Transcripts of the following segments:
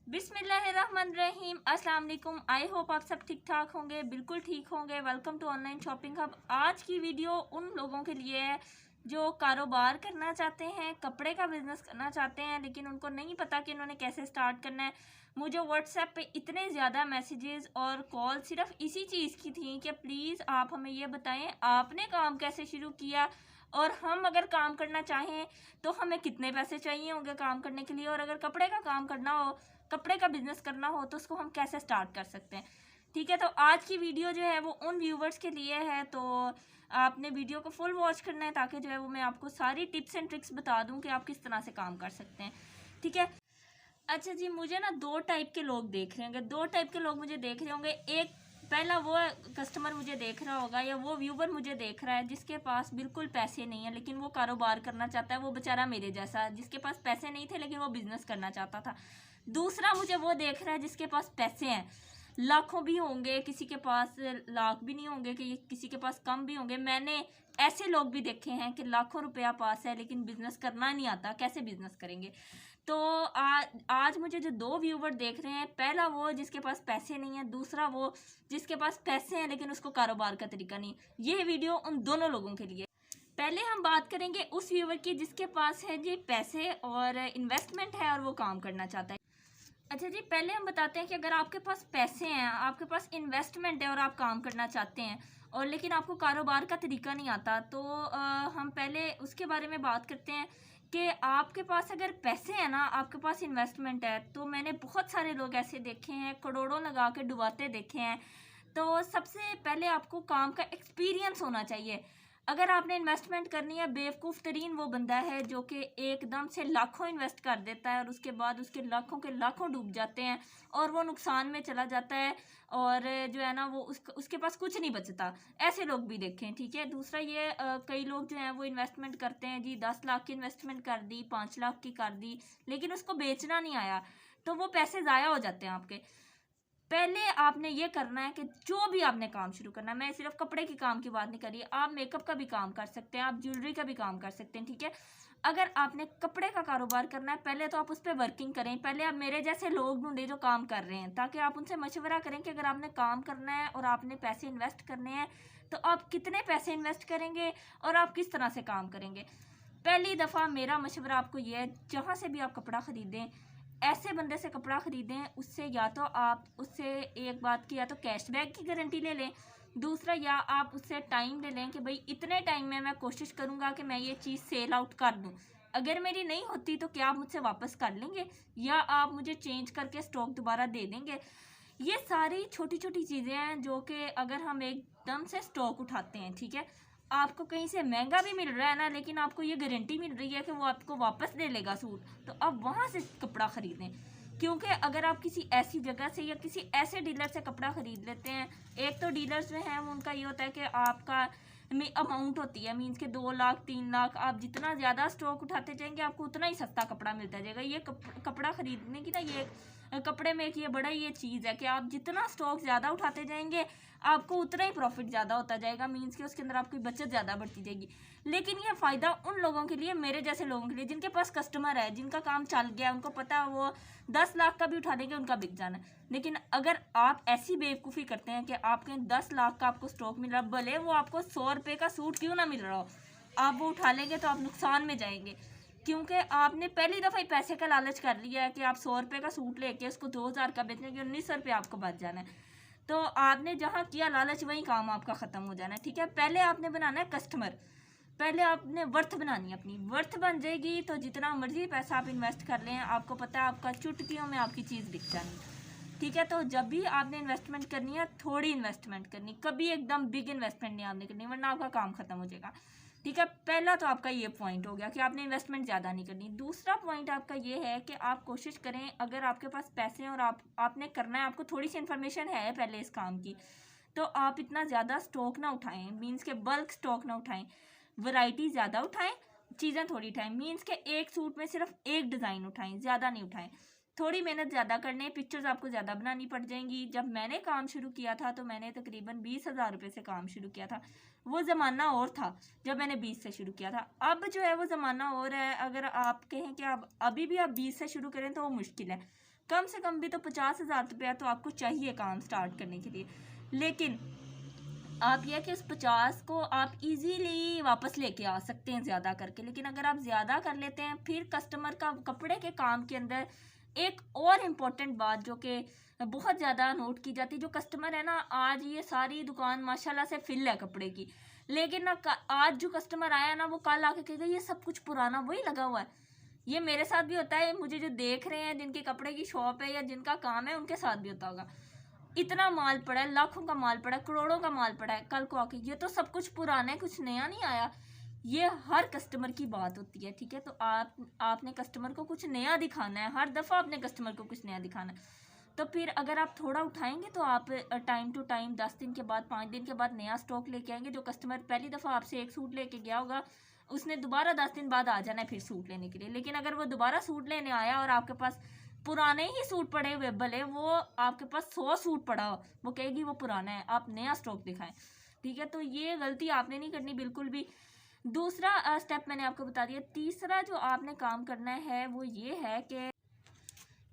बिस्मिल्लाहिर्रहमानिर्रहीम। अस्सलाम वालेकुम। आई होप आप सब ठीक ठाक होंगे, बिल्कुल ठीक होंगे। Welcome to online shopping hub. आज की वीडियो उन लोगों के लिए है जो कारोबार करना चाहते हैं, कपड़े का बिजनेस करना चाहते हैं, लेकिन उनको नहीं पता कि उन्होंने कैसे स्टार्ट करना है। मुझे व्हाट्सएप पे इतने ज़्यादा मैसेजेस और कॉल सिर्फ इसी चीज़ की थी कि प्लीज़ आप हमें ये बताएं आपने काम कैसे शुरू किया, और हम अगर काम करना चाहें तो हमें कितने पैसे चाहिए होंगे काम करने के लिए, और अगर कपड़े का काम करना हो, कपड़े का बिजनेस करना हो, तो उसको हम कैसे स्टार्ट कर सकते हैं। ठीक है, तो आज की वीडियो जो है वो उन व्यूवर्स के लिए है, तो आपने वीडियो को फुल वॉच करना है ताकि जो है वो मैं आपको सारी टिप्स एंड ट्रिक्स बता दूं कि आप किस तरह से काम कर सकते हैं। ठीक है। अच्छा जी, मुझे ना दो टाइप के लोग देख रहे होंगे, दो टाइप के लोग मुझे देख रहे होंगे। एक पहला वो कस्टमर मुझे देख रहा होगा या वो व्यूवर मुझे देख रहा है जिसके पास बिल्कुल पैसे नहीं है लेकिन वो कारोबार करना चाहता है, वो बेचारा मेरे जैसा जिसके पास पैसे नहीं थे लेकिन वो बिजनेस करना चाहता था। दूसरा मुझे वो देख रहा है जिसके पास पैसे हैं, लाखों भी होंगे, किसी के पास लाख भी नहीं होंगे, कि किसी के पास कम भी होंगे। मैंने ऐसे लोग भी देखे हैं कि लाखों रुपया पास है लेकिन बिजनेस करना नहीं आता, कैसे बिजनेस करेंगे। तो आज मुझे जो दो व्यूवर देख रहे हैं, पहला वो जिसके पास पैसे नहीं है, दूसरा वो जिसके पास पैसे हैं लेकिन उसको कारोबार का तरीका नहीं। ये वीडियो उन दोनों लोगों के लिए। पहले हम बात करेंगे उस व्यूवर की जिसके पास है जी पैसे और इन्वेस्टमेंट है और वो काम करना चाहता है। अच्छा जी, पहले हम बताते हैं कि अगर आपके पास पैसे हैं, आपके पास इन्वेस्टमेंट है और आप काम करना चाहते हैं और लेकिन आपको कारोबार का तरीका नहीं आता, तो हम पहले उसके बारे में बात करते हैं कि आपके पास अगर पैसे हैं ना, आपके पास इन्वेस्टमेंट है, तो मैंने बहुत सारे लोग ऐसे देखे हैं, करोड़ों लगा के डुबाते देखे हैं। तो सबसे पहले आपको काम का एक्सपीरियंस होना चाहिए। अगर आपने इन्वेस्टमेंट करनी है, बेवकूफ़ तरीन वो बंदा है जो कि एकदम से लाखों इन्वेस्ट कर देता है और उसके बाद उसके लाखों के लाखों डूब जाते हैं और वो नुकसान में चला जाता है, और जो है ना वो उसके पास कुछ नहीं बचता। ऐसे लोग भी देखें। ठीक है। दूसरा ये कई लोग जो हैं वो इन्वेस्टमेंट करते हैं जी, 10 लाख की इन्वेस्टमेंट कर दी, 5 लाख की कर दी, लेकिन उसको बेचना नहीं आया, तो वो पैसे ज़ाया हो जाते हैं आपके। पहले आपने ये करना है कि जो भी आपने काम शुरू करना है, मैं सिर्फ कपड़े के काम की बात नहीं कर रही, आप मेकअप का भी काम कर सकते हैं, आप ज्वेलरी का भी काम कर सकते हैं। ठीक है। अगर आपने कपड़े का कारोबार करना है, पहले तो आप उस पर वर्किंग करें। पहले आप मेरे जैसे लोग ढूंढे जो काम कर रहे हैं, ताकि आप उनसे मशवरा करें कि अगर आपने काम करना है और आपने पैसे इन्वेस्ट करने हैं तो आप कितने पैसे इन्वेस्ट करेंगे और आप किस तरह से काम करेंगे। पहली दफ़ा मेरा मशवरा आपको यह है, जहाँ से भी आप कपड़ा ख़रीदें, ऐसे बंदे से कपड़ा ख़रीदें उससे या तो आप उससे एक बात की या तो कैशबैक की गारंटी ले लें, दूसरा या आप उससे टाइम ले लें कि भाई इतने टाइम में मैं कोशिश करूँगा कि मैं ये चीज़ सेल आउट कर दूँ, अगर मेरी नहीं होती तो क्या आप मुझसे वापस कर लेंगे या आप मुझे चेंज करके स्टॉक दोबारा दे देंगे। ये सारी छोटी छोटी चीज़ें हैं जो कि अगर हम एकदम से स्टॉक उठाते हैं, ठीक है, आपको कहीं से महंगा भी मिल रहा है ना, लेकिन आपको ये गारंटी मिल रही है कि वो आपको वापस दे लेगा सूट, तो आप वहाँ से कपड़ा ख़रीदें। क्योंकि अगर आप किसी ऐसी जगह से या किसी ऐसे डीलर से कपड़ा ख़रीद लेते हैं, एक तो डीलर्स जो हैं उनका ये होता है कि आपका अमाउंट होती है, मीन्स के 2 लाख 3 लाख, आप जितना ज़्यादा स्टॉक उठाते जाएंगे आपको उतना ही सस्ता कपड़ा मिलता जाएगा। ये कपड़ा ख़रीदने की ना, ये कपड़े में एक ये बड़ा ये चीज़ है कि आप जितना स्टॉक ज़्यादा उठाते जाएंगे आपको उतना ही प्रॉफिट ज़्यादा होता जाएगा, मीन्स कि उसके अंदर आपकी बचत ज़्यादा बढ़ती जाएगी। लेकिन ये फ़ायदा उन लोगों के लिए, मेरे जैसे लोगों के लिए जिनके पास कस्टमर है, जिनका काम चल गया, उनको पता है वो 10 लाख का भी उठा देंगे उनका बिक जाना है। लेकिन अगर आप ऐसी बेवकूफ़ी करते हैं कि आपके 10 लाख का आपको स्टॉक मिल रहा, भले वो आपको 100 रुपये का सूट क्यों ना मिल रहा हो, आप वो उठा लेंगे तो आप नुकसान में जाएंगे, क्योंकि आपने पहली दफ़ा ही पैसे का लालच कर लिया है कि आप 100 रुपये का सूट लेके उसको 2000 का बेचेंगे, 1900 रुपये आपको बच जाना है। तो आपने जहाँ किया लालच वहीं काम आपका ख़त्म हो जाना है। ठीक है। पहले आपने बनाना है कस्टमर, पहले आपने वर्थ बनानी है, अपनी वर्थ बन जाएगी तो जितना मर्जी पैसा आप इन्वेस्ट कर लें, आपको पता है आपका चुटकियों में आपकी चीज़ बिक जानी। ठीक है। तो जब भी आपने इन्वेस्टमेंट करनी है, थोड़ी इन्वेस्टमेंट करनी, कभी एकदम बिग इन्वेस्टमेंट नहीं आपने करनी, वरना आपका काम खत्म हो जाएगा। ठीक है। पहला तो आपका ये पॉइंट हो गया कि आपने इन्वेस्टमेंट ज़्यादा नहीं करनी। दूसरा पॉइंट आपका ये है कि आप कोशिश करें, अगर आपके पास पैसे हैं और आपने करना है, आपको थोड़ी सी इन्फॉर्मेशन है पहले इस काम की, तो आप इतना ज़्यादा स्टॉक ना उठाएं, मीन्स के बल्क स्टॉक ना उठाएं, वैरायटी ज़्यादा उठाएं, चीज़ें थोड़ी उठाएं, मीन्स के एक सूट में सिर्फ एक डिज़ाइन उठाएं, ज़्यादा नहीं उठाएं। थोड़ी मेहनत ज़्यादा करने, पिक्चर्स आपको ज़्यादा बनानी पड़ जाएंगी। जब मैंने काम शुरू किया था तो मैंने तकरीबन 20,000 रुपये से काम शुरू किया था। वो ज़माना और था जब मैंने 20 से शुरू किया था, अब जो है वो ज़माना और है। अगर आप कहें कि आप अभी भी आप 20 से शुरू करें तो वो मुश्किल है। कम से कम भी तो 50,000 रुपया तो आपको चाहिए काम स्टार्ट करने के लिए। लेकिन आप यह कि उस 50 को आप इजीली वापस लेके आ सकते हैं ज़्यादा करके। लेकिन अगर आप ज़्यादा कर लेते हैं, फिर कस्टमर का कपड़े के काम के अंदर एक और इम्पोर्टेंट बात जो कि बहुत ज़्यादा नोट की जाती है, जो कस्टमर है ना, आज ये सारी दुकान माशाल्लाह से फिल है कपड़े की, लेकिन ना आज जो कस्टमर आया ना, वो कल आके कहेगा ये सब कुछ पुराना वही लगा हुआ है। ये मेरे साथ भी होता है, मुझे जो देख रहे हैं जिनके कपड़े की शॉप है या जिनका काम है, उनके साथ भी होता होगा। इतना माल पड़ा है, लाखों का माल पड़ा है, करोड़ों का माल पड़ा है, कल को आके ये तो सब कुछ पुराना है, कुछ नया नहीं आया। ये हर कस्टमर की बात होती है, ठीक है। तो आपने कस्टमर को कुछ नया दिखाना है, हर दफ़ा आपने कस्टमर को कुछ नया दिखाना है। तो फिर अगर आप थोड़ा उठाएंगे तो आप टाइम टू टाइम 10 दिन के बाद, 5 दिन के बाद नया स्टॉक लेके आएंगे। जो कस्टमर पहली दफ़ा आपसे एक सूट लेके गया होगा, उसने दोबारा 10 दिन बाद आ जाना है फिर सूट लेने के लिए। लेकिन अगर वो दोबारा सूट लेने आया और आपके पास पुराने ही सूट पड़े हुए, भले वो आपके पास 100 सूट पड़ा हो, वो कहेगी वो पुराना है, आप नया स्टॉक दिखाएं, ठीक है। तो ये गलती आपने नहीं करनी बिल्कुल भी। दूसरा स्टेप मैंने आपको बता दिया। तीसरा जो आपने काम करना है वो ये है कि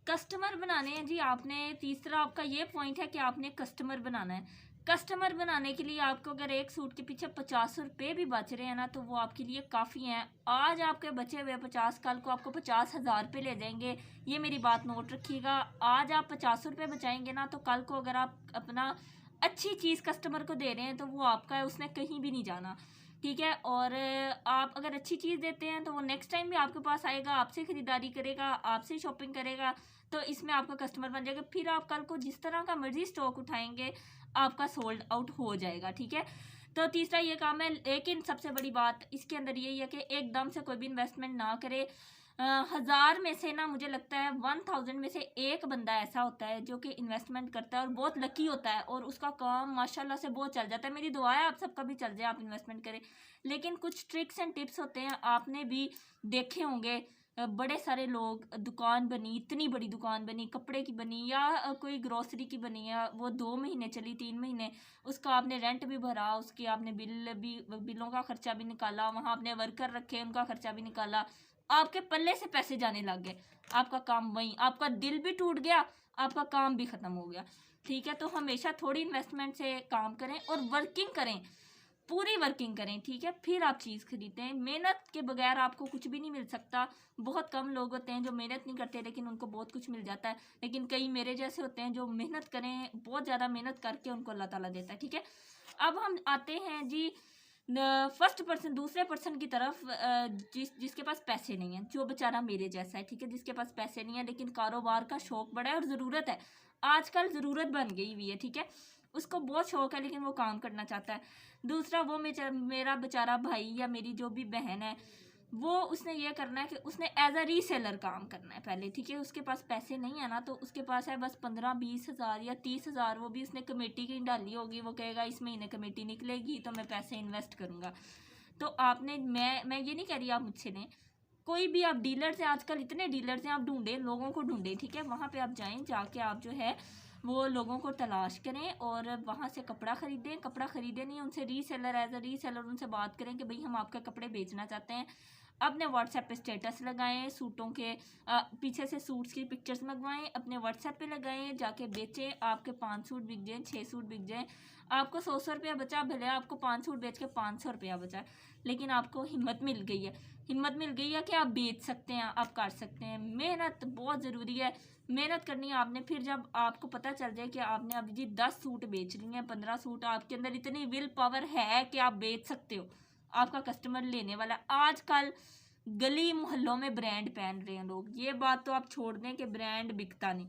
कस्टमर बनाने हैं जी आपने। तीसरा आपका ये पॉइंट है कि आपने कस्टमर बनाना है। कस्टमर बनाने के लिए आपको अगर एक सूट के पीछे 50 रुपये भी बच रहे हैं ना, तो वो आपके लिए काफ़ी हैं। आज आपके बचे हुए 50, कल को आपको 50,000 रुपये ले जाएंगे। ये मेरी बात नोट रखिएगा। आज आप 50 रुपये बचाएंगे ना, तो कल को अगर आप अपना अच्छी चीज़ कस्टमर को दे रहे हैं तो वो आपका है, उसने कहीं भी नहीं जाना, ठीक है। और आप अगर अच्छी चीज़ देते हैं तो वो नेक्स्ट टाइम भी आपके पास आएगा, आपसे ख़रीदारी करेगा, आपसे शॉपिंग करेगा, तो इसमें आपका कस्टमर बन जाएगा। फिर आप कल को जिस तरह का मर्जी स्टॉक उठाएंगे, आपका सोल्ड आउट हो जाएगा, ठीक है। तो तीसरा ये काम है। लेकिन सबसे बड़ी बात इसके अंदर यही है कि एकदम से कोई भी इन्वेस्टमेंट ना करे। 1000 में से ना, मुझे लगता है 1000 में से एक बंदा ऐसा होता है जो कि इन्वेस्टमेंट करता है और बहुत लकी होता है और उसका काम माशाल्लाह से बहुत चल जाता है। मेरी दुआ है आप सबका भी चल जाए, आप इन्वेस्टमेंट करें। लेकिन कुछ ट्रिक्स एंड टिप्स होते हैं, आपने भी देखे होंगे। बड़े सारे लोग, दुकान बनी, इतनी बड़ी दुकान बनी, कपड़े की बनी या कोई ग्रोसरी की बनी है, वो 2 महीने चली, 3 महीने, उसका आपने रेंट भी भरा, उसके आपने बिलों का खर्चा भी निकाला, वहाँ आपने वर्कर रखे, उनका खर्चा भी निकाला, आपके पल्ले से पैसे जाने लग गए, आपका काम वहीं, आपका दिल भी टूट गया, आपका काम भी ख़त्म हो गया, ठीक है। तो हमेशा थोड़ी इन्वेस्टमेंट से काम करें और वर्किंग करें, पूरी वर्किंग करें, ठीक है। फिर आप चीज़ खरीदें। मेहनत के बगैर आपको कुछ भी नहीं मिल सकता। बहुत कम लोग होते हैं जो मेहनत नहीं करते लेकिन उनको बहुत कुछ मिल जाता है। लेकिन कई मेरे जैसे होते हैं जो मेहनत करें, बहुत ज़्यादा मेहनत करके उनको अल्लाह ताला देता है, ठीक है। अब हम आते हैं जी फर्स्ट पर्सन, दूसरे पर्सन की तरफ, जिसके पास पैसे नहीं है, जो बेचारा मेरे जैसा है, ठीक है, जिसके पास पैसे नहीं है लेकिन कारोबार का शौक बड़ा है और ज़रूरत है, आजकल ज़रूरत बन गई हुई है, ठीक है। उसको बहुत शौक है लेकिन वो काम करना चाहता है। दूसरा वो मेरा बेचारा भाई या मेरी जो भी बहन है, वो उसने ये करना है कि उसने एज अ रीसेलर काम करना है पहले, ठीक है। उसके पास पैसे नहीं है ना, तो उसके पास है बस 15-20 हज़ार या 30 हज़ार, वो भी उसने कमेटी की डाली होगी। वो कहेगा इस महीने कमेटी निकलेगी तो मैं पैसे इन्वेस्ट करूँगा। तो आपने, मैं ये नहीं कह रही आप मुझसे लें, कोई भी आप डीलर्स हैं, आजकल इतने डीलर्स हैं, आप ढूंढें, लोगों को ढूंढें, ठीक है। वहाँ पे आप जाएं, जाके आप जो है वो लोगों को तलाश करें और वहाँ से कपड़ा ख़रीदें। कपड़ा ख़रीदें नहीं, उनसे रीसेलर, एज अ रीसेलर उनसे बात करें कि भाई हम आपके कपड़े बेचना चाहते हैं। अपने व्हाट्सएप पे स्टेटस लगाएं, सूटों के पीछे से सूट्स की पिक्चर्स मंगवाएं, अपने व्हाट्सएप पे लगाएं, जाके बेचें। आपके 5 सूट बिक जाएँ, 6 सूट बिक जाएँ, आपको 100 रुपया बचा, भले आपको 5 सूट बेच के 500 रुपया बचा, लेकिन आपको हिम्मत मिल गई है। हिम्मत मिल गई है कि आप बेच सकते हैं, आप कर सकते हैं। मेहनत बहुत ज़रूरी है, मेहनत करनी है आपने। फिर जब आपको पता चल जाए कि आपने अभी जी 10 सूट बेच रही हैं, 15 सूट, आपके अंदर इतनी विल पावर है कि आप बेच सकते हो, आपका कस्टमर लेने वाला। आजकल गली मोहल्लों में ब्रांड पहन रहे हैं लोग, ये बात तो आप छोड़ दें कि ब्रांड बिकता नहीं,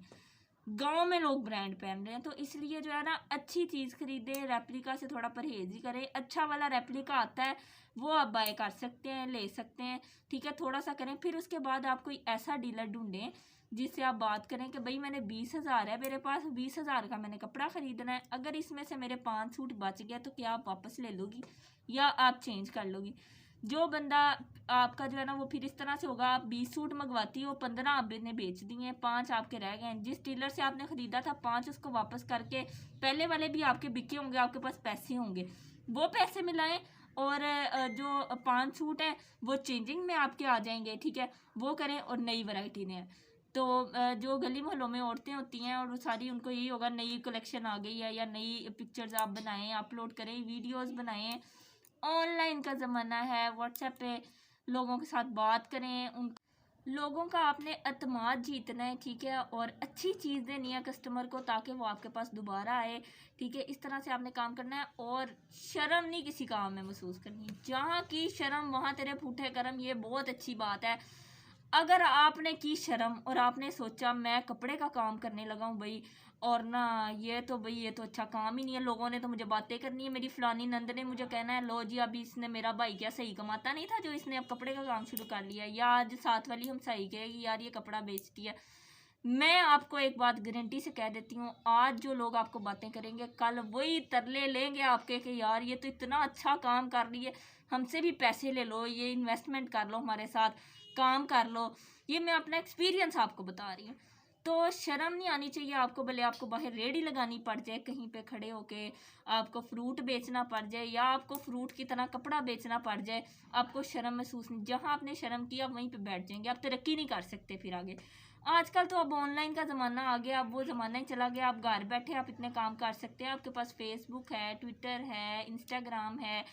गांव में लोग ब्रांड पहन रहे हैं। तो इसलिए जो है ना, अच्छी चीज़ खरीदें, रेप्लिका से थोड़ा परहेज ही करें। अच्छा वाला रेप्लिका आता है, वो आप बाय कर सकते हैं, ले सकते हैं, ठीक है। थोड़ा सा करें, फिर उसके बाद आप कोई ऐसा डीलर ढूंढें जिससे आप बात करें कि भाई मैंने 20 हज़ार है मेरे पास, 20 हज़ार का मैंने कपड़ा ख़रीदना है, अगर इसमें से मेरे 5 सूट बच गया तो क्या आप वापस ले लोगी या आप चेंज कर लोगी। जो बंदा आपका जो है ना, वो फिर इस तरह से होगा, आप 20 सूट मंगवाती हो, 15 आपने बेच दिए, 5 आपके रह गए। जिस डीलर से आपने ख़रीदा था 5 उसको वापस करके, पहले वाले भी आपके बिके होंगे, आपके पास पैसे होंगे, वो पैसे मिलाएं और जो 5 सूट हैं वो चेंजिंग में आपके आ जाएंगे, ठीक है, वो करें और नई वैरायटी लें। तो जो गली मोहल्लों में औरतें होती हैं और वो सारी उनको यही होगा नई कलेक्शन आ गई है या नई पिक्चर्स आप बनाएं, अपलोड करें, वीडियोस बनाएं। ऑनलाइन का ज़माना है, व्हाट्सएप पे लोगों के साथ बात करें, उन लोगों का आपने एतमाद जीतना है, ठीक है, और अच्छी चीज़ देनी है कस्टमर को ताकि वो आपके पास दोबारा आए, ठीक है। इस तरह से आपने काम करना है और शर्म नहीं किसी काम में महसूस करनी। जहाँ की शर्म वहाँ तेरे फूटे कर्म, ये बहुत अच्छी बात है। अगर आपने की शर्म और आपने सोचा मैं कपड़े का काम करने लगा हूँ भाई, और ना ये तो भाई ये तो अच्छा काम ही नहीं है, लोगों ने तो मुझे बातें करनी है, मेरी फलानी नंद ने मुझे कहना है लो जी अभी इसने, मेरा भाई क्या सही कमाता नहीं था जो इसने अब कपड़े का काम शुरू कर लिया, या आज साथ वाली हम सही कहेगी यार ये कपड़ा बेचती है। मैं आपको एक बात गारंटी से कह देती हूँ, आज जो लोग आपको बातें करेंगे कल वही तरले लेंगे आपके कि यार ये तो इतना अच्छा काम कर रही है, हमसे भी पैसे ले लो, ये इन्वेस्टमेंट कर लो, हमारे साथ काम कर लो। ये मैं अपना एक्सपीरियंस आपको बता रही हूँ। तो शर्म नहीं आनी चाहिए आपको, भले आपको बाहर रेडी लगानी पड़ जाए, कहीं पे खड़े होके आपको फ्रूट बेचना पड़ जाए या आपको फ्रूट की तरह कपड़ा बेचना पड़ जाए, आपको शर्म महसूस नहीं। जहाँ आपने शर्म किया वहीं पे बैठ जाएंगे, आप तरक्की नहीं कर सकते फिर आगे। आजकल तो अब ऑनलाइन का ज़माना आ गया, अब वो ज़माना ही चला गया, आप घर बैठे आप इतने काम कर सकते हैं। आपके पास फेसबुक है, ट्विटर है, इंस्टाग्राम है,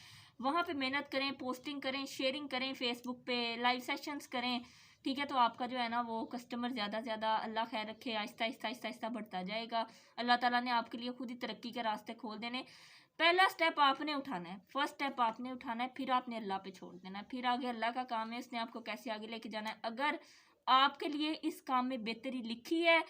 वहाँ पे मेहनत करें, पोस्टिंग करें, शेयरिंग करें, फेसबुक पे लाइव सेशंस करें, ठीक है। तो आपका जो है ना वो कस्टमर ज़्यादा से ज़्यादा, अल्लाह खैर रखे, आहिस्ता आहिस्ता आहिस्ता आहिस्ता बढ़ता जाएगा। अल्लाह ताला ने आपके लिए खुद ही तरक्की के रास्ते खोल देने। पहला स्टेप आपने उठाना है, फर्स्ट स्टेप आपने उठाना है, फिर आपने अल्लाह पे छोड़ देना है, फिर आगे अल्लाह का काम है, उसने आपको कैसे आगे लेके जाना है। अगर आपके लिए इस काम में बेहतरी लिखी है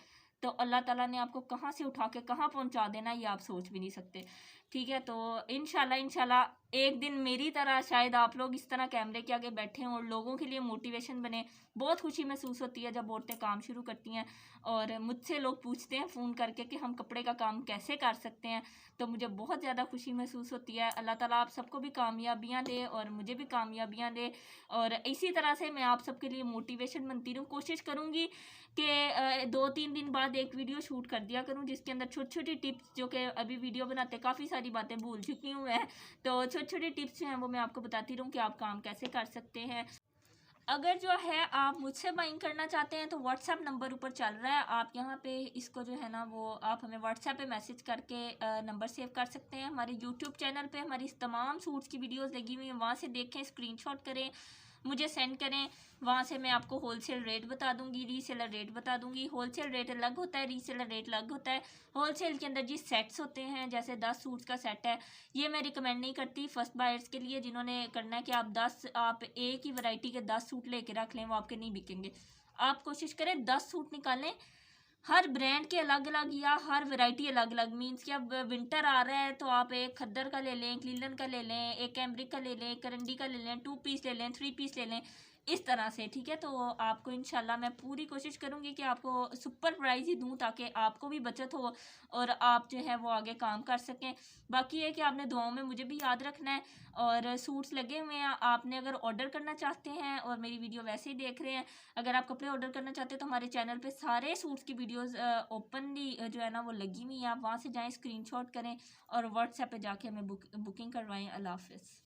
तो अल्लाह ताला ने आपको कहाँ से उठा के कहाँ पहुँचा देना ये आप सोच भी नहीं सकते, ठीक है। तो इंशाल्लाह इंशाल्लाह एक दिन मेरी तरह शायद आप लोग इस तरह कैमरे के आगे बैठे हों और लोगों के लिए मोटिवेशन बने। बहुत खुशी महसूस होती है जब औरतें काम शुरू करती हैं और मुझसे लोग पूछते हैं फ़ोन करके कि हम कपड़े का काम कैसे कर सकते हैं, तो मुझे बहुत ज़्यादा खुशी महसूस होती है। अल्लाह ताला आप सबको भी कामयाबियाँ दे और मुझे भी कामयाबियाँ दे, और इसी तरह से मैं आप सबके लिए मोटिवेशन बनती रहूँ। कोशिश करूँगी कि 2-3 दिन बाद एक वीडियो शूट कर दिया करूँ जिसके अंदर छोटी छोटी टिप्स, जो कि अभी वीडियो बनाते काफ़ी सारी बातें भूल चुकी हूँ मैं, तो छोटी छोटी टिप्स जो हैं वो मैं आपको बताती रहूँ कि आप काम कैसे कर सकते हैं। अगर जो है आप मुझसे बाइंग करना चाहते हैं तो व्हाट्सएप नंबर ऊपर चल रहा है, आप यहाँ पे इसको जो है ना वो आप हमें व्हाट्सएप पे मैसेज करके नंबर सेव कर सकते हैं। हमारे यूट्यूब चैनल पे हमारी तमाम सूट्स की वीडियोस लगी हुई हैं, वहाँ से देखें, स्क्रीनशॉट करें, मुझे सेंड करें। वहाँ से मैं आपको होलसेल रेट बता दूंगी, रीसेलर रेट बता दूंगी। होलसेल रेट अलग होता है, रीसेलर रेट अलग होता है। होलसेल के अंदर जी सेट्स होते हैं, जैसे 10 सूट्स का सेट है, ये मैं रिकमेंड नहीं करती फर्स्ट बायर्स के लिए, जिन्होंने करना है कि आप एक ही वैरायटी के 10 सूट लेके रख लें, वो आपके नहीं बिकेंगे। आप कोशिश करें 10 सूट निकालें, हर ब्रांड के अलग अलग या हर वैरायटी अलग अलग। मीन्स कि अब विंटर आ रहा है तो आप एक खद्दर का ले लें, एक लीलन का ले लें, एक कैम्ब्रिक का ले लें, एक करंडी का ले लें, 2 पीस ले लें, 3 पीस ले लें, इस तरह से, ठीक है। तो आपको इंशाल्लाह मैं पूरी कोशिश करूँगी कि आपको सुपर प्राइस ही दूँ ताकि आपको भी बचत हो और आप जो है वो आगे काम कर सकें। बाकी ये कि आपने दुआओं में मुझे भी याद रखना है। और सूट्स लगे हुए हैं, आपने अगर ऑर्डर करना चाहते हैं और मेरी वीडियो वैसे ही देख रहे हैं, अगर आप कपड़े ऑर्डर करना चाहते हैं तो हमारे चैनल पे सारे सूट्स की वीडियोस ओपनली जो है ना वो लगी हुई हैं, आप वहाँ से जाएं, स्क्रीनशॉट करें और व्हाट्सएप पे जाके हमें बुकिंग करवाएं। अल्लाह हाफ़िज़।